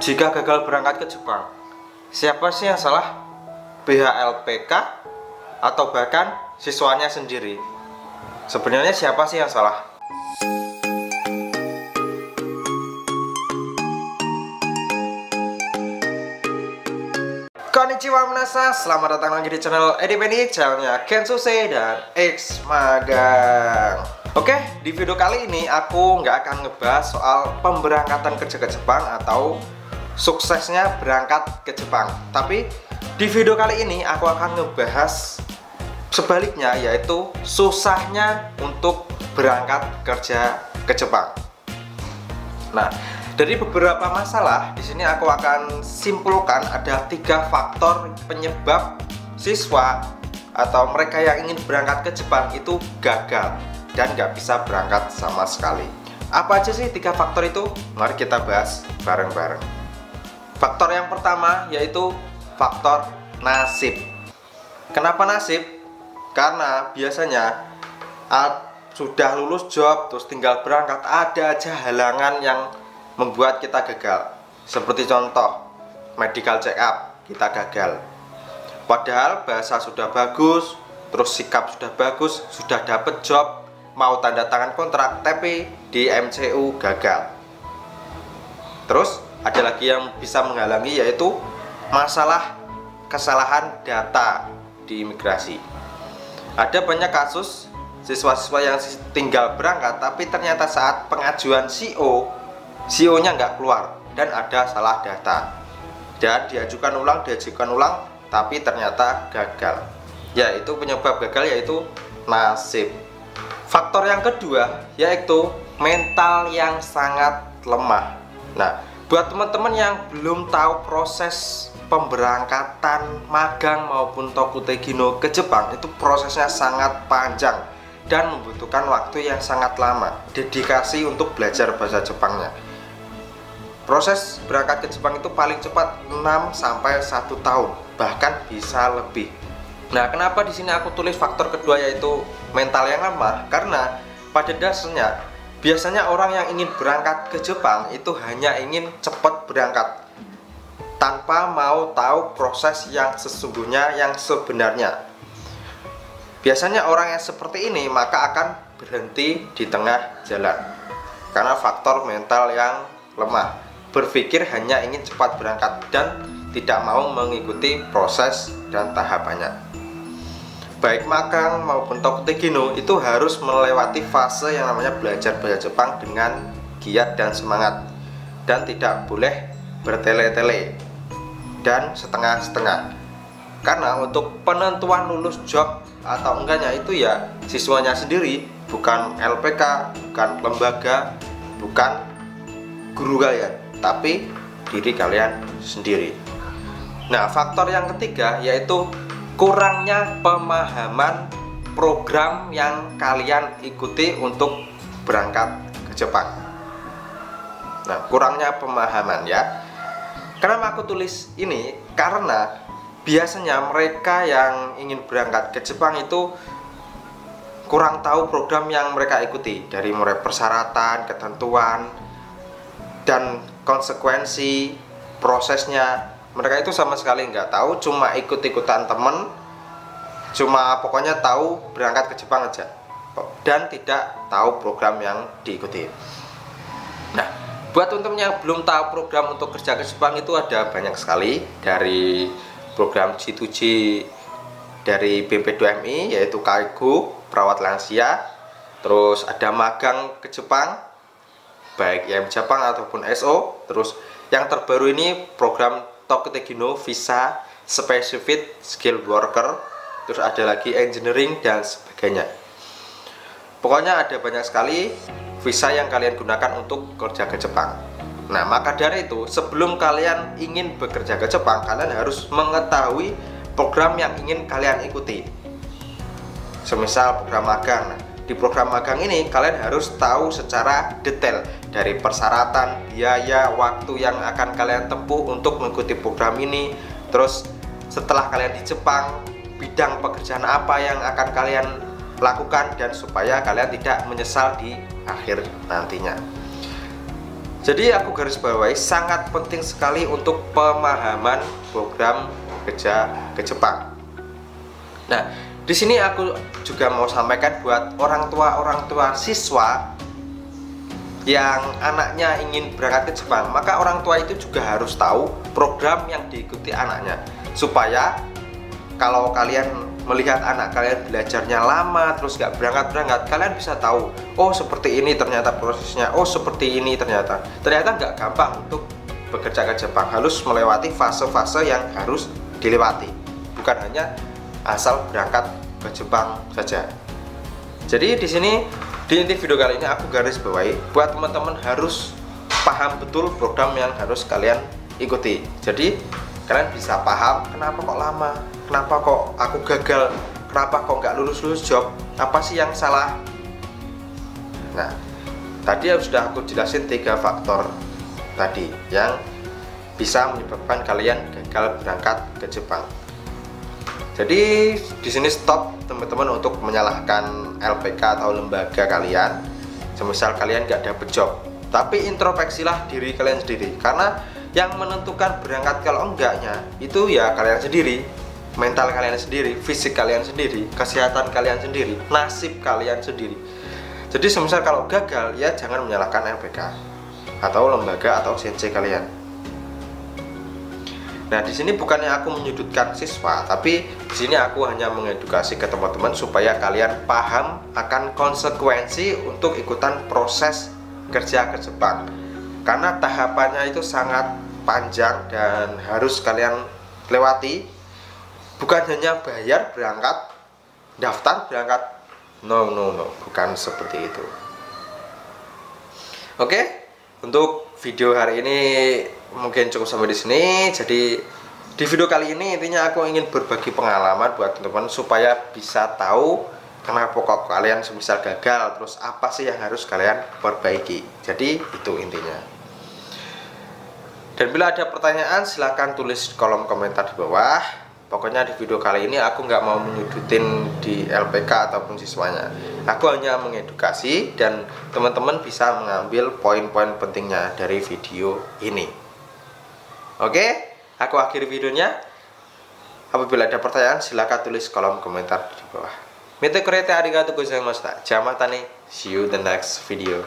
Jika gagal berangkat ke Jepang, siapa sih yang salah? Pihak LPK atau bahkan siswanya sendiri? Sebenarnya siapa sih yang salah? Konnichiwa minasa, selamat datang lagi di channel Edipeni, channelnya Kensuse dan X Magang. Oke, di video kali ini aku nggak akan ngebahas soal pemberangkatan kerja ke Jepang atau suksesnya berangkat ke Jepang. Tapi di video kali ini aku akan ngebahas sebaliknya, yaitu susahnya untuk berangkat kerja ke Jepang. Nah, dari beberapa masalah di sini aku akan simpulkan ada 3 faktor penyebab siswa atau mereka yang ingin berangkat ke Jepang itu gagal dan nggak bisa berangkat sama sekali. Apa aja sih 3 faktor itu? Mari kita bahas bareng-bareng. Faktor yang pertama yaitu faktor nasib. Kenapa nasib? Karena biasanya sudah lulus job terus tinggal berangkat, ada aja halangan yang membuat kita gagal. Seperti contoh, medical check up kita gagal. Padahal bahasa sudah bagus, terus sikap sudah bagus, sudah dapet job, mau tanda tangan kontrak, tapi di MCU gagal. Terus ada lagi yang bisa menghalangi, yaitu masalah kesalahan data di imigrasi. Ada banyak kasus siswa-siswa yang tinggal berangkat tapi ternyata saat pengajuan CO-nya nggak keluar dan ada salah data, dan diajukan ulang tapi ternyata gagal. Yaitu penyebab gagal yaitu nasib. Faktor yang kedua yaitu mental yang sangat lemah. Nah, buat teman-teman yang belum tahu proses pemberangkatan magang maupun Tokutegino ke Jepang, itu prosesnya sangat panjang dan membutuhkan waktu yang sangat lama, dedikasi untuk belajar bahasa Jepangnya. Proses berangkat ke Jepang itu paling cepat 6 sampai 1 tahun, bahkan bisa lebih. Nah, kenapa di sini aku tulis faktor kedua yaitu mental yang lemah? Karena pada dasarnya biasanya orang yang ingin berangkat ke Jepang itu hanya ingin cepat berangkat tanpa mau tahu proses yang sesungguhnya, yang sebenarnya. Biasanya orang yang seperti ini maka akan berhenti di tengah jalan karena faktor mental yang lemah, berpikir hanya ingin cepat berangkat dan tidak mau mengikuti proses dan tahapannya. Baik magang maupun Tokutegino itu harus melewati fase yang namanya belajar bahasa Jepang dengan giat dan semangat, dan tidak boleh bertele-tele dan setengah-setengah. Karena untuk penentuan lulus job atau enggaknya itu ya siswanya sendiri, bukan LPK, bukan lembaga, bukan guru kalian, tapi diri kalian sendiri. Nah, faktor yang ketiga yaitu kurangnya pemahaman program yang kalian ikuti untuk berangkat ke Jepang. Nah, kurangnya pemahaman ya. Kenapa aku tulis ini? Karena biasanya mereka yang ingin berangkat ke Jepang itu kurang tahu program yang mereka ikuti, dari mulai persyaratan, ketentuan, dan konsekuensi prosesnya. Mereka itu sama sekali nggak tahu, cuma ikut-ikutan temen, cuma pokoknya tahu berangkat ke Jepang aja dan tidak tahu program yang diikuti. Nah, buat teman-teman yang belum tahu program untuk kerja ke Jepang itu ada banyak sekali, dari program G2G dari BP2MI yaitu Kaigo perawat lansia, terus ada magang ke Jepang baik yang Jepang ataupun SO, terus yang terbaru ini program Tokutegino visa specific skill worker, terus ada lagi engineering dan sebagainya. Pokoknya ada banyak sekali visa yang kalian gunakan untuk kerja ke Jepang. Nah, maka dari itu sebelum kalian ingin bekerja ke Jepang, kalian harus mengetahui program yang ingin kalian ikuti. Semisal program magang. Nah, di program magang ini kalian harus tahu secara detail dari persyaratan, biaya, waktu yang akan kalian tempuh untuk mengikuti program ini. Terus setelah kalian di Jepang, bidang pekerjaan apa yang akan kalian lakukan, dan supaya kalian tidak menyesal di akhir nantinya. Jadi aku garis bawahi sangat penting sekali untuk pemahaman program kerja ke Jepang. Nah, di sini aku juga mau sampaikan buat orang tua siswa yang anaknya ingin berangkat ke Jepang, maka orang tua itu juga harus tahu program yang diikuti anaknya, supaya kalau kalian melihat anak kalian belajarnya lama terus nggak berangkat, kalian bisa tahu, oh seperti ini ternyata prosesnya, oh seperti ini ternyata nggak gampang untuk bekerja ke Jepang, harus melewati fase-fase yang harus dilewati, bukan hanya asal berangkat ke Jepang saja. Jadi di sini di inti video kali ini aku garis bawahi buat teman-teman harus paham betul program yang harus kalian ikuti. Jadi kalian bisa paham kenapa kok lama, kenapa kok aku gagal, kenapa kok nggak lulus job, apa sih yang salah. Nah, tadi sudah aku jelasin 3 faktor tadi yang bisa menyebabkan kalian gagal berangkat ke Jepang. Jadi di sini stop teman-teman untuk menyalahkan LPK atau lembaga kalian, semisal kalian nggak dapet job. Tapi introspeksilah diri kalian sendiri, karena yang menentukan berangkat kalau enggaknya itu ya kalian sendiri, mental kalian sendiri, fisik kalian sendiri, kesehatan kalian sendiri, nasib kalian sendiri. Jadi semisal kalau gagal ya jangan menyalahkan LPK atau lembaga atau sensei kalian. Nah, di sini bukannya aku menyudutkan siswa, tapi di sini aku hanya mengedukasi ke teman-teman supaya kalian paham akan konsekuensi untuk ikutan proses kerja ke Jepang. Karena tahapannya itu sangat panjang dan harus kalian lewati. Bukan hanya bayar berangkat, daftar berangkat. No, bukan seperti itu. Oke, untuk video hari ini mungkin cukup sampai di sini. Jadi di video kali ini intinya aku ingin berbagi pengalaman buat teman-teman supaya bisa tahu kenapa kok kalian semisal gagal, terus apa sih yang harus kalian perbaiki. Jadi itu intinya. Dan bila ada pertanyaan silahkan tulis di kolom komentar di bawah. Pokoknya di video kali ini aku nggak mau menyudutin di LPK ataupun siswanya. Aku hanya mengedukasi dan teman-teman bisa mengambil poin-poin pentingnya dari video ini. Oke, aku akhiri videonya. Apabila ada pertanyaan silahkan tulis kolom komentar di bawah. Mite kurete arigatou gozaimashita. Jamatane. See you the next video.